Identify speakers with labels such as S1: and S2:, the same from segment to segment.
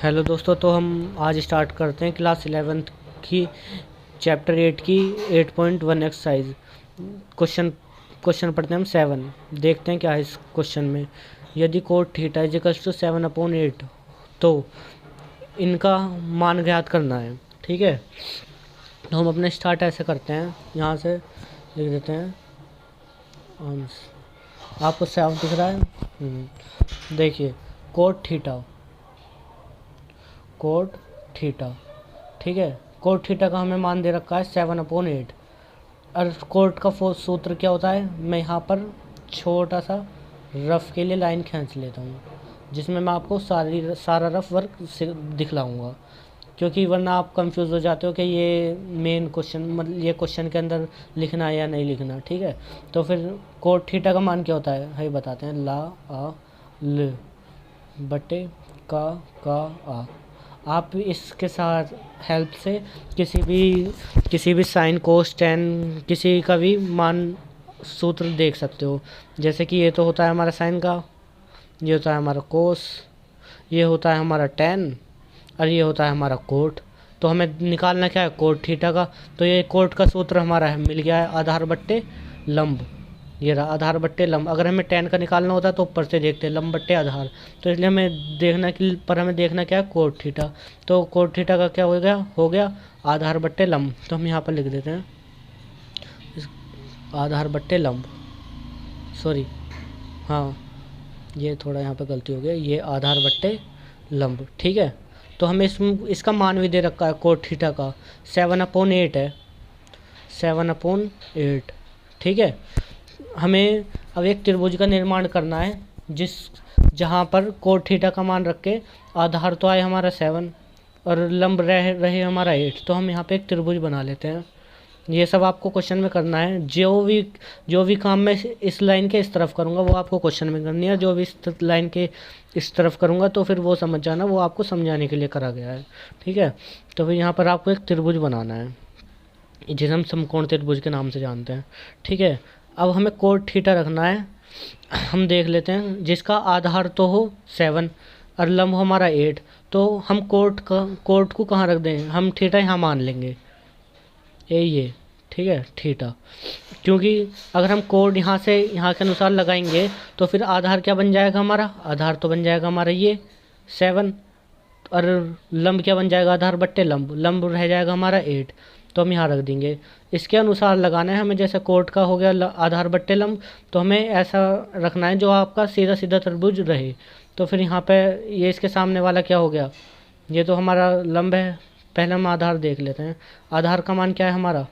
S1: Hello दोस्तों, तो हम आज स्टार्ट करते हैं क्लास 11th की चैप्टर 8 की 8.1 एक्सरसाइज। क्वेश्चन क्वेश्चन पढ़ते हैं हम 7। देखते हैं क्या है इस क्वेश्चन में। यदि कोट थीटा इजिकल्स टू 7/8 तो इनका मान ज्ञात करना है। ठीक है, तो हम अपने स्टार्ट ऐसे करते हैं, यहाँ से लिख देते हैं आपको साफ दिख रहा है। देखिए कोट थीटा, ठीक है। कोट थीटा का हमें मान दे रखा है 7/8। और कोट का सूत्र क्या होता है, मैं यहाँ पर छोटा सा रफ के लिए लाइन खींच लेता हूँ, जिसमें मैं आपको सारा रफ वर्क दिखलाऊँगा, क्योंकि वरना आप कंफ्यूज हो जाते हो कि ये मेन क्वेश्चन मतलब ये क्वेश्चन के अंदर लिखना है या नहीं लिखना। ठीक है, तो फिर कोट थीटा का मान क्या होता है बताते हैं। ला आ ल बटे का आ। आप इसके साथ हेल्प से किसी भी साइन कोस टेन किसी का भी मान सूत्र देख सकते हो। जैसे कि ये तो होता है हमारा साइन का, ये होता है हमारा कोस, ये होता है हमारा टेन, और ये होता है हमारा कोट। तो हमें निकालना क्या है, कोट थीटा का। तो ये कोट का सूत्र हमारा है, मिल गया है आधार बट्टे लंब। ये रहा आधार बट्टे लंब। अगर हमें टेन का निकालना होता है तो ऊपर से देखते हैं लंब बट्टे आधार। तो इसलिए हमें देखना क्या है, कोट थीटा। तो कोट थीटा का क्या हो गया आधार बट्टे लंब। तो हम यहाँ पर लिख देते हैं आधार बट्टे लंब। सॉरी, हाँ, ये थोड़ा यहाँ पे गलती हो गई, ये आधार बट्टे लंब। ठीक है, तो हमें इसका मान भी दे रखा है कोट थीटा का 7/8 है, 7/8। ठीक है, हमें अब एक त्रिभुज का निर्माण करना है जहाँ पर कोट थीटा का मान रख के आधार तो आए हमारा 7 और लंब रहे हमारा 8। तो हम यहाँ पे एक त्रिभुज बना लेते हैं। ये सब आपको क्वेश्चन में करना है। जो भी काम मैं इस लाइन के इस तरफ करूँगा वो आपको क्वेश्चन में करनी है। जो भी इस लाइन के इस तरफ करूँगा तो फिर वो समझ जाना, वो आपको समझाने के लिए करा गया है। ठीक है, तो फिर यहाँ पर आपको एक त्रिभुज बनाना है, जिसे हम समकोण त्रिभुज के नाम से जानते हैं। ठीक है, अब हमें कोट थीटा रखना है। हम देख लेते हैं, जिसका आधार तो हो 7 और लंब हमारा 8। तो हम कोट को कहाँ रख दें, हम थीटा यहाँ मान लेंगे, ये ठीक है थीटा। क्योंकि अगर हम कोड यहाँ के अनुसार लगाएंगे तो फिर आधार क्या बन जाएगा हमारा, आधार तो बन जाएगा हमारा ये 7, और लंब क्या बन जाएगा, आधार बट्टे लंब रह जाएगा हमारा 8। तो हम यहाँ रख देंगे। इसके अनुसार लगाना है हमें, जैसे कोट का हो गया आधार बट्टे लंब, तो हमें ऐसा रखना है जो आपका सीधा सीधा त्रिभुज रहे। तो फिर यहाँ पे ये इसके सामने वाला क्या हो गया, ये तो हमारा लंब है। पहले हम आधार देख लेते हैं। आधार का मान क्या है हमारा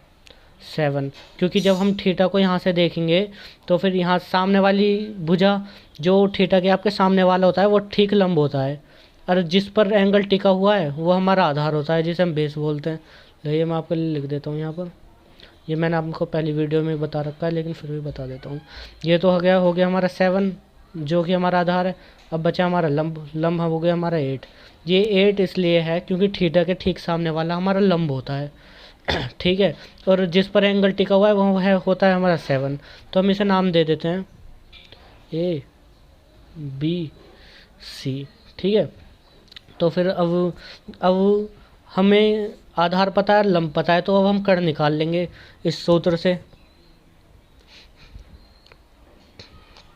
S1: 7, क्योंकि जब हम थीटा को यहाँ से देखेंगे तो फिर यहाँ सामने वाली भुजा जो थीटा के आपके सामने वाला होता है वो ठीक लंब होता है, और जिस पर एंगल टिका हुआ है वो हमारा आधार होता है, जिसे हम बेस बोलते हैं। ये मैं आपके लिए लिख देता हूँ यहाँ पर। ये मैंने आपको पहली वीडियो में बता रखा है, लेकिन फिर भी बता देता हूँ। ये तो हो गया हमारा 7 जो कि हमारा आधार है। अब बचा हमारा लंब हो गया हमारा 8। ये 8 इसलिए है क्योंकि थीटा के ठीक सामने वाला हमारा लंब होता है। ठीक है, और जिस पर एंगल टिका हुआ है वो होता है हमारा 7। तो हम इसे नाम दे देते हैं ABC। ठीक है, तो फिर अब हमें आधार पता है, लंब पता है, तो अब हम कर्ण निकाल लेंगे इस सूत्र से।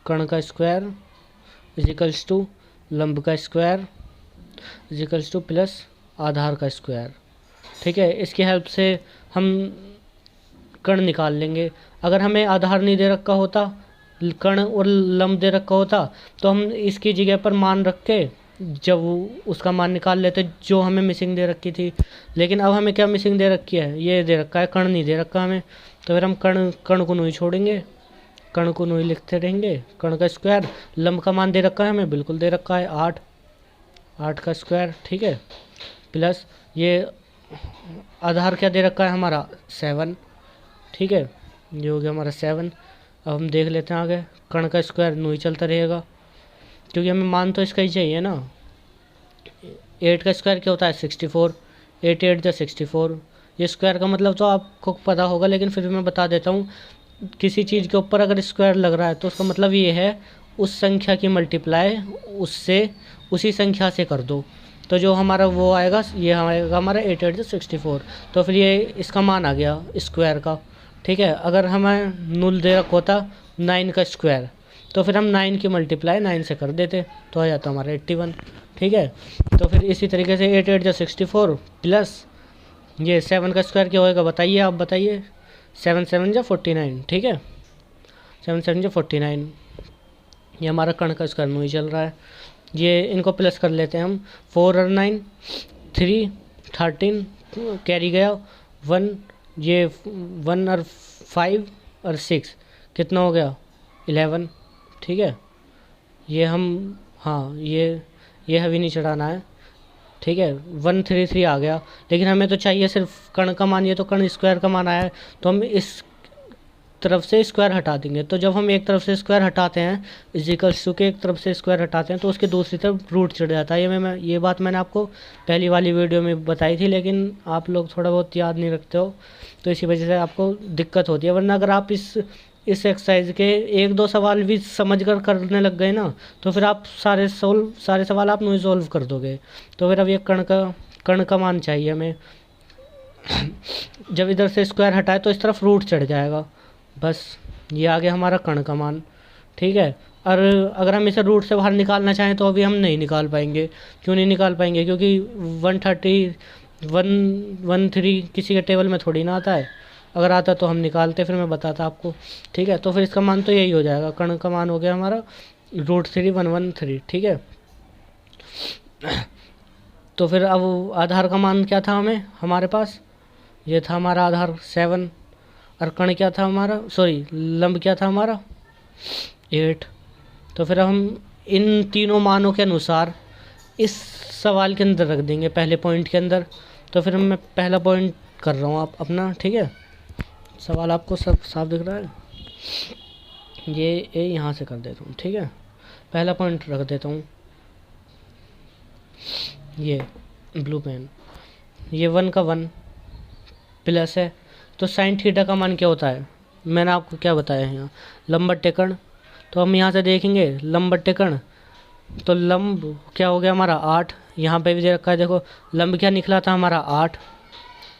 S1: कर्ण का स्क्वायर इजिकल्स टू लंब का स्क्वायर इजिकल्स टू प्लस आधार का स्क्वायर। ठीक है, इसकी हेल्प से हम कर्ण निकाल लेंगे। अगर हमें आधार नहीं दे रखा होता, कर्ण और लंब दे रखा होता, तो हम इसकी जगह पर मान रख के जब उसका मान निकाल लेते जो हमें मिसिंग दे रखी थी। लेकिन अब हमें क्या मिसिंग दे रखी है, ये दे रखा है, कर्ण नहीं दे रखा हमें। तो फिर हम कर्ण को नहीं छोड़ेंगे, कर्ण को नहीं लिखते रहेंगे। कर्ण का स्क्वायर, लंब का मान दे रखा है हमें, बिल्कुल दे रखा है 8 का स्क्वायर। ठीक है, प्लस ये आधार क्या दे रखा है हमारा 7। ठीक है, ये हो गया हमारा 7। अब हम देख लेते हैं आगे। कर्ण का स्क्वायर नहीं चलता रहेगा, क्योंकि हमें मान तो इसका ही चाहिए ना। 8 का स्क्वायर क्या होता है 64, 8 8 64। ये स्क्वायर का मतलब तो आपको पता होगा, लेकिन फिर मैं बता देता हूँ। किसी चीज़ के ऊपर अगर स्क्वायर लग रहा है तो उसका मतलब ये है उस संख्या की मल्टीप्लाई उसी संख्या से कर दो। तो जो हमारा वो आएगा, ये आएगा हमारा 8 8 64। तो फिर ये इसका मान आ गया स्क्वायर का, ठीक है। अगर हमें null दे रखा होता 9 का स्क्वायर, तो फिर हम 9 की मल्टीप्लाई 9 से कर देते, तो आ जाता हमारा 81, ठीक है। तो फिर इसी तरीके से 8 8 64 प्लस ये 7 का स्क्वायर क्या होएगा बताइए, आप बताइए। 7 7 49, ठीक है। 7 7 49, ये हमारा कण का स्क्वायर में ही चल रहा है। ये इनको प्लस कर लेते हैं हम। 4 और 9 3 13, कैरी गया 1, ये 1 और 5 और 6 कितना हो गया 11, ठीक है। ये हम, हाँ ये अभी नहीं चढ़ाना है, ठीक है। 133 आ गया, लेकिन हमें तो चाहिए सिर्फ कण का मान, ये तो कण स्क्वायर का मान आया है, तो हम इस तरफ से स्क्वायर हटा देंगे। तो जब हम एक तरफ से स्क्वायर हटाते हैं, इजिकल्स टू के एक तरफ से स्क्वायर हटाते हैं, तो उसके दूसरी तरफ रूट चढ़ जाता है। ये बात मैंने आपको पहली वाली वीडियो में बताई थी, लेकिन आप लोग थोड़ा बहुत याद नहीं रखते हो, तो इसी वजह से आपको दिक्कत होती है। वरना अगर आप इस एक्सरसाइज के 1 2 सवाल भी समझ कर करने लग गए ना, तो फिर आप सारे सवाल आप नहीं सॉल्व कर दोगे। तो फिर अब ये कण का मान चाहिए हमें। जब इधर से स्क्वायर हटाए तो इस तरफ रूट चढ़ जाएगा, बस ये आ गया हमारा कण का मान, ठीक है। और अगर हम इसे रूट से बाहर निकालना चाहें तो अभी हम नहीं निकाल पाएंगे। क्यों नहीं निकाल पाएंगे? क्योंकि 113 किसी के टेबल में थोड़ी ना आता है। अगर आता तो हम निकालते, फिर मैं बताता आपको, ठीक है। तो फिर इसका मान तो यही हो जाएगा, कण का मान हो गया हमारा √3 113, ठीक है। तो फिर अब आधार का मान क्या था हमारे पास, ये था हमारा आधार 7, और कण क्या था हमारा, सॉरी लंब क्या था हमारा 8। तो फिर हम इन तीनों मानों के अनुसार इस सवाल के अंदर रख देंगे, पहले पॉइंट के अंदर। तो फिर मैं पहला पॉइंट कर रहा हूँ आप अपना, ठीक है। सवाल आपको सब साफ दिख रहा है? ये यहाँ से कर देता हूँ, ठीक है। पहला पॉइंट रख देता हूँ, ये ब्लू पेन, ये 1 का 1 प्लस है। तो साइन थीटा का मान क्या होता है, मैंने आपको क्या बताया है यहाँ, लंब बट्टे कण। तो हम यहाँ से देखेंगे लंब बट्टे कण, तो लंब क्या हो गया हमारा 8, यहाँ पे भी दे रखा है, देखो लंब क्या निकला था हमारा 8,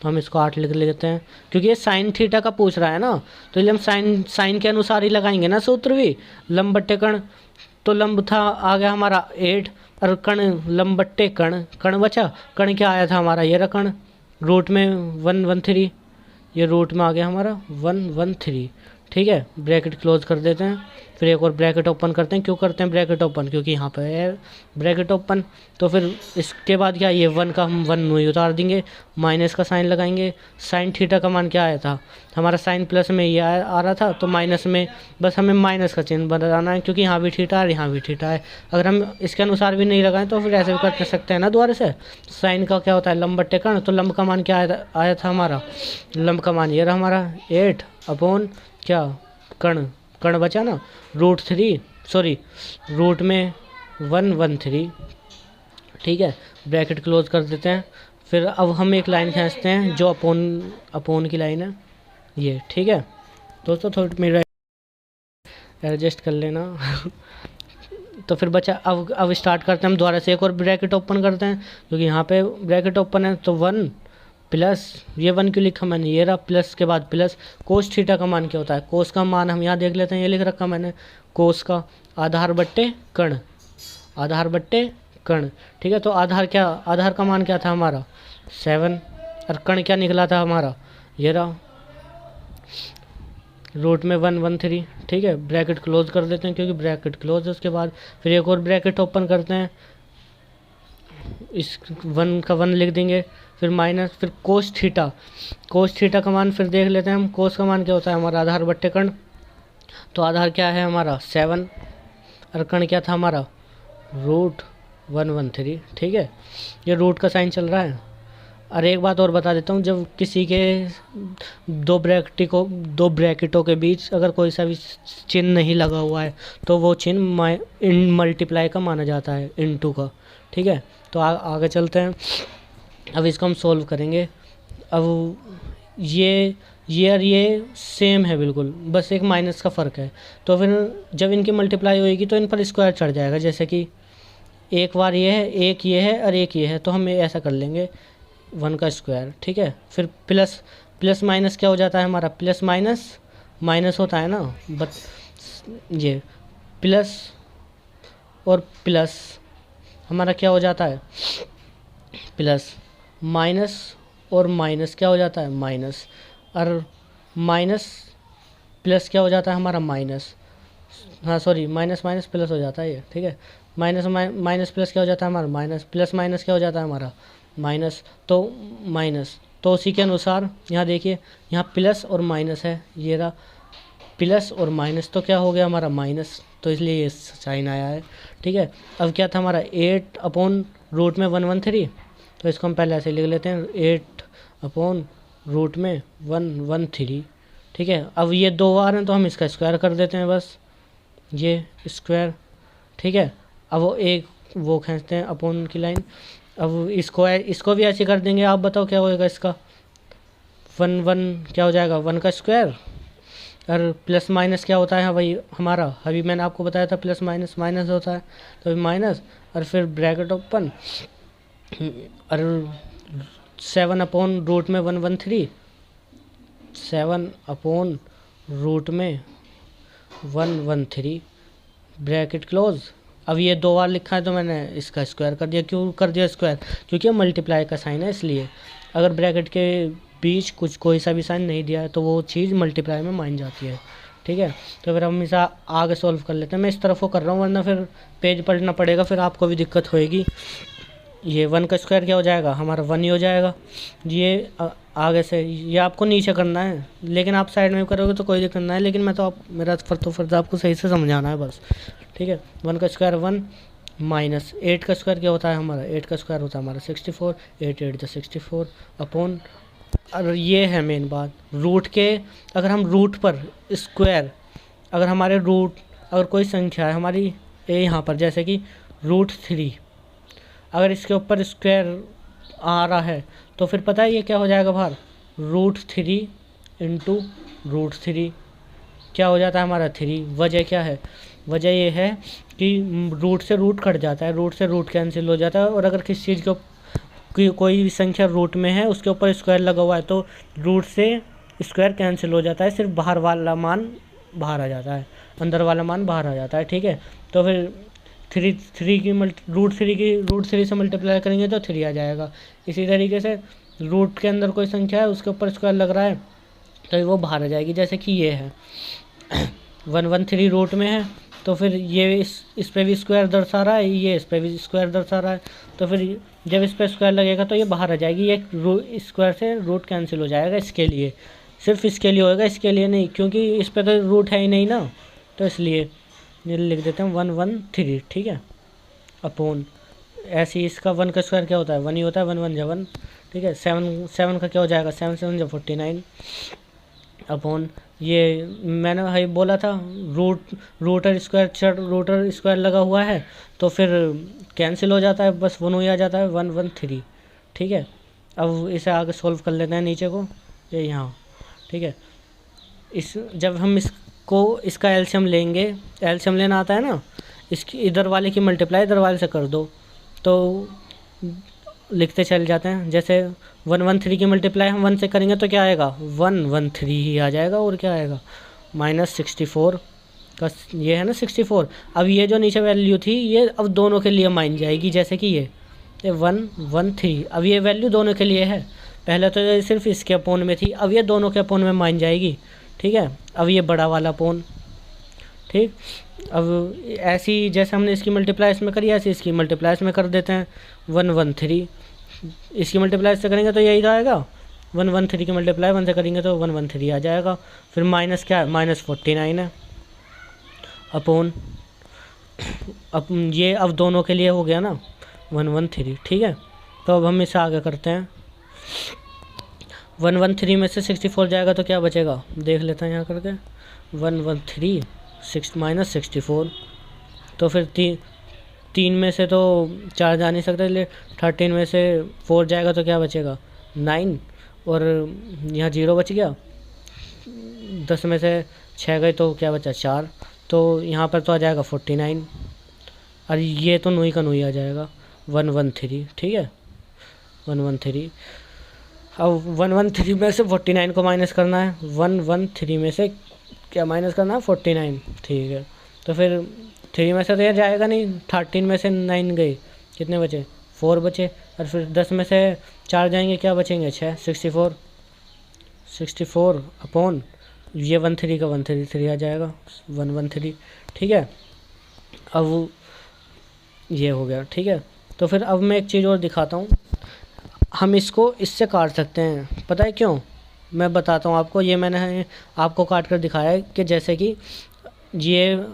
S1: तो हम इसको 8 लिख लेते हैं। क्योंकि ये साइन थीटा का पूछ रहा है ना, तो ये हम साइन के अनुसार ही लगाएंगे ना सूत्र भी। लंब बट्टे कण, तो लंब था आ गया हमारा 8, और कण लंब बट्टे कण बचा, कण क्या आया था हमारा, ये रहा कण, रूट में 113, ये रूट में आ गया हमारा 113, ठीक है। ब्रैकेट क्लोज कर देते हैं, फिर एक और ब्रैकेट ओपन करते हैं। क्यों करते हैं ब्रैकेट ओपन? क्योंकि यहाँ पे है ब्रैकेट ओपन। तो फिर इसके बाद क्या, ये 1 का हम 1 नहीं उतार देंगे, माइनस का साइन लगाएंगे। साइन थीटा का मान क्या आया था हमारा, साइन प्लस में ये आ रहा था, तो माइनस में बस हमें माइनस का चिन्ह बनाना है, क्योंकि यहाँ भी थीटा है यहाँ भी थीटा है। अगर हम इसके अनुसार भी नहीं लगाएं तो फिर ऐसे भी कर सकते हैं ना दोबारा से। साइन का क्या होता है, लंब बट्टे कण, तो लंब का मान क्या आया था हमारा, लंब का मान ये रहा हमारा 8 अपॉन क्या, कण बचा ना रूट में 113, ठीक है। ब्रैकेट क्लोज कर देते हैं। फिर अब हम एक लाइन खींचते हैं जो अपोन की लाइन है, ये, ठीक है। दोस्तों थोड़ा मेरा एडजस्ट कर लेना। तो फिर बचा, अब स्टार्ट करते हैं हम दोबारा से, एक और ब्रैकेट ओपन करते हैं, क्योंकि यहाँ पे ब्रैकेट ओपन है। तो 1 प्लस, ये 1 क्यों लिखा मैंने, ये रहा प्लस के बाद प्लस। कोस थीटा का मान क्या होता है, कोस का मान हम यहाँ देख लेते हैं, ये लिख रखा मैंने, कोस का आधार बट्टे कण, आधार बट्टे कण, ठीक है। तो आधार का मान क्या था हमारा 7, और कण क्या निकला था हमारा, ये रहा रूट में 113, ठीक है। ब्रैकेट क्लोज कर देते हैं, क्योंकि ब्रैकेट क्लोज है। उसके बाद फिर एक और ब्रैकेट ओपन करते हैं, इस 1 का 1 लिख देंगे, फिर माइनस, फिर कोस थीटा का मान फिर देख लेते हैं हम। कोस का मान क्या होता है हमारा, आधार बट्टे कण, तो आधार क्या है हमारा 7, और कण क्या था हमारा √113, ठीक है। ये रूट का साइन चल रहा है। और एक बात और बता देता हूँ, जब किसी के दो ब्रैकेटों के बीच अगर कोई सा भी चिन्ह नहीं लगा हुआ है, तो वो चिन्ह इन मल्टीप्लाई का माना जाता है, इनटू का, ठीक है। तो आगे चलते हैं, अब इसको हम सोल्व करेंगे। अब ये और ये सेम है बिल्कुल, बस एक माइनस का फ़र्क है। तो फिर जब इनकी मल्टीप्लाई होएगी तो इन पर स्क्वायर चढ़ जाएगा, जैसे कि एक बार ये है, एक ये है और एक ये है, तो हम ऐसा कर लेंगे 1 का स्क्वायर, ठीक है। फिर प्लस प्लस माइनस क्या हो जाता है हमारा, प्लस माइनस माइनस होता है ना, ये प्लस और प्लस हमारा क्या हो जाता है, प्लस माइनस और माइनस क्या हो जाता है, माइनस, और माइनस प्लस क्या हो जाता है हमारा, माइनस, हाँ सॉरी, माइनस माइनस प्लस हो जाता है ये, ठीक है। माइनस माइनस प्लस क्या हो जाता है हमारा, माइनस, प्लस माइनस क्या हो जाता है हमारा, माइनस, तो माइनस, तो उसी के अनुसार यहाँ देखिए, यहाँ प्लस और माइनस है, ये रहा प्लस और माइनस, तो क्या हो गया हमारा, माइनस, तो इसलिए ये साइन आया है, ठीक है। अब क्या था हमारा 8 अपॉन रूट में 113, तो इसको हम पहले ऐसे लिख लेते हैं 8 अपॉन रूट में 113, ठीक है। अब ये 2 बार हैं तो हम इसका स्क्वायर कर देते हैं बस, ये स्क्वायर, ठीक है। अब वो एक वो खींचते हैं अपॉन की लाइन, अब इसको भी ऐसे कर देंगे, आप बताओ क्या होएगा इसका, 1 क्या हो जाएगा, 1 का स्क्वायर, और प्लस माइनस क्या होता है भाई हमारा, अभी मैंने आपको बताया था प्लस माइनस माइनस होता है, तो माइनस और फिर ब्रैकेट ओपन, और 7 अपॉन रूट में 113, 7 अपॉन रूट में 113 ब्रैकेट क्लोज। अब ये 2 बार लिखा है तो मैंने इसका स्क्वायर कर दिया, क्यों कर दिया स्क्वायर, क्योंकि मल्टीप्लाई का साइन है इसलिए। अगर ब्रैकेट के बीच कुछ कोई सा भी साइन नहीं दिया है तो वो चीज़ मल्टीप्लाई में मान जाती है, ठीक है। तो फिर हम इसे आगे सॉल्व कर लेते हैं, मैं इस तरफ को कर रहा हूँ वरना फिर पेज पलटना पड़ेगा, फिर आपको भी दिक्कत होएगी। ये 1 का स्क्वायर क्या हो जाएगा हमारा, 1 ही हो जाएगा। ये आगे से ये आपको नीचे करना है, लेकिन आप साइड में करोगे तो कोई दिक्कत नहीं है, लेकिन मैं तो आप मेरा फर्ज आपको सही से समझाना है बस, ठीक है। 1 का स्क्वायर 1 माइनस 8 का स्क्वायर क्या होता है हमारा, 8 का स्क्वायर होता है हमारा 64, 8 8 जो 64 अपॉन, और ये है मेन बात रूट के, अगर हम रूट पर स्क्वायर, अगर हमारे रूट, अगर कोई संख्या है हमारी यहाँ पर जैसे कि √3, अगर इसके ऊपर स्क्वायर आ रहा है तो फिर पता है ये क्या हो जाएगा बाहर, √3 इंटू √3 क्या हो जाता है हमारा 3। वजह क्या है, वजह ये है कि रूट से रूट कट जाता है, रूट से रूट कैंसिल हो जाता है, और अगर किसी चीज़ की कोई भी संख्या रूट में है उसके ऊपर स्क्वायर लगा हुआ है तो रूट से स्क्वायर कैंसिल हो जाता है, सिर्फ बाहर वाला मान बाहर आ जाता है, अंदर वाला मान बाहर आ जाता है, ठीक है। तो फिर रूट थ्री से मल्टीप्लाई करेंगे तो 3 आ जाएगा। इसी तरीके से रूट के अंदर कोई संख्या है उसके ऊपर स्क्वायर लग रहा है तो वो बाहर आ जाएगी, जैसे कि ये है 113 रूट में है, तो फिर ये इस पे भी स्क्वायर दर्शा रहा है, ये इस पे भी स्क्वायर दर्शा रहा है, तो फिर जब इस पे स्क्वायर लगेगा तो ये बाहर आ जाएगी, ये स्क्वायर से रूट कैंसिल हो जाएगा, इसके लिए सिर्फ इसके लिए होएगा, इसके लिए नहीं, क्योंकि इस पे तो रूट है ही नहीं ना, तो इसलिए ये लिख देते हैं 113, ठीक है, अपॉन ऐसे ही इसका 1 का स्क्वायर क्या होता है 1 ही होता है, 1 1 1, ठीक है। 7 का क्या हो जाएगा 7 7 जब 49 अपॉन, ये मैंने भाई बोला था रूटर स्क्वायर लगा हुआ है तो फिर कैंसिल हो जाता है, बस 1 ही आ जाता है 113, ठीक है। अब इसे आगे सॉल्व कर लेते हैं नीचे को, ये यहाँ, ठीक है। जब हम इसका एलसीएम लेंगे, एलसीएम लेना आता है ना, इसकी इधर वाले की मल्टीप्लाई इधर वाले से कर दो तो लिखते चल जाते हैं, जैसे 113 की मल्टीप्लाई हम 1 से करेंगे तो क्या आएगा 113 ही आ जाएगा, और क्या आएगा -64 का, ये है ना 64। अब ये जो नीचे वैल्यू थी ये अब दोनों के लिए मान जाएगी, जैसे कि ये 113, अब ये वैल्यू दोनों के लिए है, पहले तो ये सिर्फ इसके अपोन में थी, अब ये दोनों के अपोन में मान जाएगी, ठीक है। अब ये बड़ा वाला अपोन, ठीक। अब ऐसी जैसे हमने इसकी मल्टीप्लाई इसमें करी ऐसे इसकी मल्टीप्लाई इसमें कर देते हैं 113, इसकी मल्टीप्लाई से करेंगे तो यही आएगा 113 की मल्टीप्लाई 1 से करेंगे तो 113 आ जाएगा। फिर माइनस क्या है -49 है अपॉन, अब ये अब दोनों के लिए हो गया ना 113, ठीक है। तो अब हम इसे आगे करते हैं, 113 में से 64 जाएगा तो क्या बचेगा देख लेते हैं यहाँ करके, 113 -64, तो फिर 3 में से तो 4 जा नहीं सकता, इसलिए 13 में से 4 जाएगा तो क्या बचेगा 9, और यहाँ 0 बच गया, 10 में से 6 गए तो क्या बचा 4, तो यहाँ पर तो आ जाएगा 49, और ये तो नोई का नोई आ जाएगा 113, ठीक है 113। अब 113 में से 49 को माइनस करना है, 113 में से क्या माइनस करना है 49, ठीक है। तो फिर 3 में से तो यह जाएगा नहीं, 13 में से 9 गए, कितने बचे 4 बचे, और फिर 10 में से 4 जाएंगे, क्या बचेंगे 6, 64 अपॉन ये 13 का 133 आ जाएगा 113, ठीक है। अब ये हो गया, ठीक है। तो फिर अब मैं एक चीज़ और दिखाता हूँ, हम इसको इससे काट सकते हैं, पता है क्यों, मैं बताता हूँ आपको। ये मैंने आपको काट कर दिखाया है कि जैसे कि ये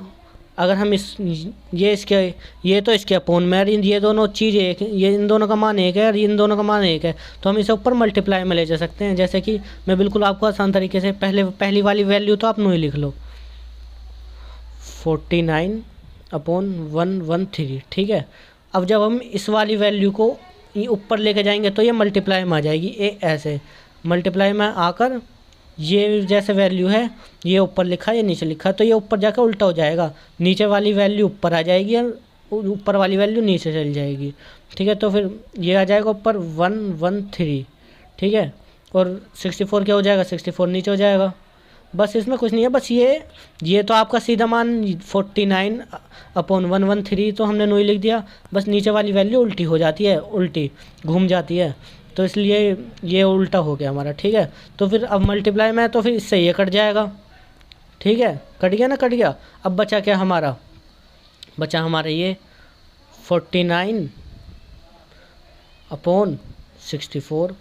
S1: अगर हम ये तो इसके अपोन में, ये दोनों चीज़ एक, ये इन दोनों का मान एक है और इन दोनों का मान एक है, तो हम इसे ऊपर मल्टीप्लाई में ले जा सकते हैं। जैसे कि मैं बिल्कुल आपको आसान तरीके से पहली वाली वैल्यू तो आप नहीं लिख लो, 49 अपॉन 113, ठीक है। अब जब हम इस वाली वैल्यू को ऊपर लेके जाएंगे तो ये मल्टीप्लाई में आ जाएगी, ऐसे मल्टीप्लाई में आकर ये जैसे वैल्यू है, ये ऊपर लिखा ये नीचे लिखा, तो ये ऊपर जाकर उल्टा हो जाएगा, नीचे वाली वैल्यू ऊपर आ जाएगी और ऊपर वाली वैल्यू नीचे चली जाएगी, ठीक है। तो फिर ये आ जाएगा ऊपर 113, ठीक है, और 64 क्या हो जाएगा, 64 नीचे हो जाएगा। बस इसमें कुछ नहीं है, बस ये तो आपका सीधा मान 49 अपॉन 113 तो हमने नोई लिख दिया, बस नीचे वाली वैल्यू उल्टी हो जाती है, उल्टी घूम जाती है, तो इसलिए ये उल्टा हो गया हमारा, ठीक है। तो फिर अब मल्टीप्लाई में है तो फिर इससे ये कट जाएगा, ठीक है, कट गया ना, कट गया। अब बचा क्या हमारा, बचा हमारा ये 49 अपॉन 64,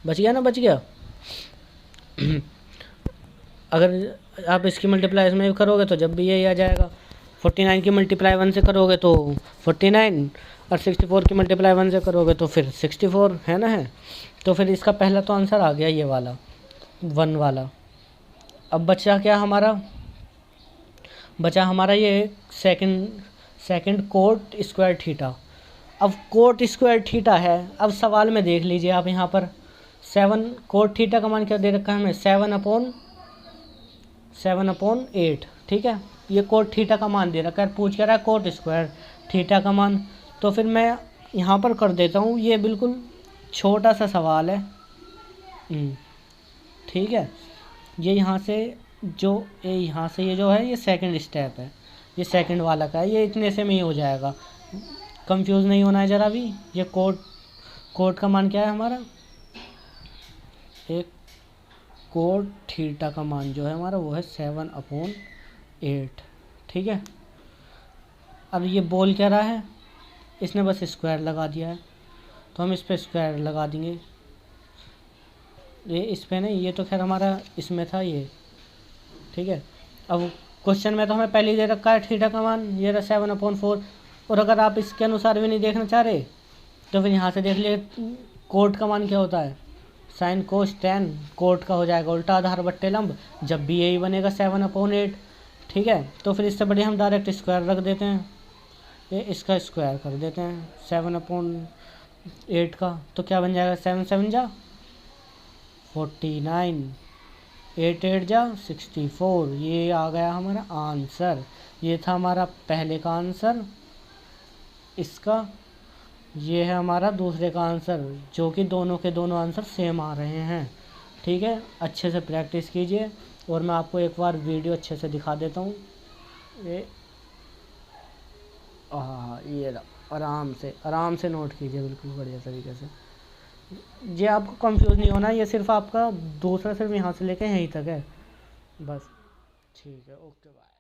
S1: बच गया ना, बच गया। अगर आप इसकी मल्टीप्लाई इसमें करोगे तो जब भी यही आ जाएगा, 49 की मल्टीप्लाई 1 से करोगे तो 49, और 64 की मल्टीप्लाई 1 से करोगे तो फिर 64, है ना, है। तो फिर इसका पहला तो आंसर आ गया ये वाला 1 वाला। अब बचा क्या हमारा, बचा हमारा ये सेकंड कोट स्क्वायर थीटा। अब कोट स्क्वायर थीटा है, अब सवाल में देख लीजिए आप यहाँ पर 7 कोट थीटा का मान क्या दे रखा है हमें, 7/8, ठीक है। ये कोट थीटा का मान दे रखा है, पूछ क्या रहा है कोट स्क्वायर थीटा का मान। तो फिर मैं यहाँ पर कर देता हूँ, ये बिल्कुल छोटा सा सवाल है, ठीक है। ये यहाँ से ये जो है ये सेकंड स्टेप है, ये सेकंड वाला का है, ये इतने से में ही हो जाएगा, कंफ्यूज नहीं होना है ज़रा भी। ये कोट का मान क्या है हमारा, एक कोट थीटा का मान जो है हमारा वो है 7/8, ठीक है। अब ये बोल क्या रहा है, इसने बस स्क्वायर लगा दिया है, तो हम इस पर स्क्वायर लगा देंगे, ये इस पर नहीं, ये तो खैर हमारा इसमें था ये, ठीक है। अब क्वेश्चन में तो हमें पहले ही दे रखा है थीटा का मान, ये रहा 7/4, और अगर आप इसके अनुसार भी नहीं देखना चाह रहे तो फिर यहाँ से देख लिए कोट का मान क्या होता है, साइन कोस टेन, कोट का हो जाएगा उल्टा आधार बट्टे लंब, जब भी यही बनेगा 7/8, ठीक है। तो फिर इससे बढ़िया हम डायरेक्ट स्क्वायर रख देते हैं, ये इसका स्क्वायर कर देते हैं 7/8 का, तो क्या बन जाएगा 7 7 जा 49, 8 8 जा 64, ये आ गया हमारा आंसर। ये था हमारा पहले का आंसर, इसका ये है हमारा दूसरे का आंसर, जो कि दोनों के दोनों आंसर सेम आ रहे हैं, ठीक है। अच्छे से प्रैक्टिस कीजिए, और मैं आपको एक बार वीडियो अच्छे से दिखा देता हूँ, ये ये आराम से नोट कीजिए बिल्कुल बढ़िया तरीके से। ये आपको कंफ्यूज नहीं होना, ये सिर्फ आपका दूसरा सिर्फ यहाँ से लेके यहीं तक है बस, ठीक है, ओके बाय।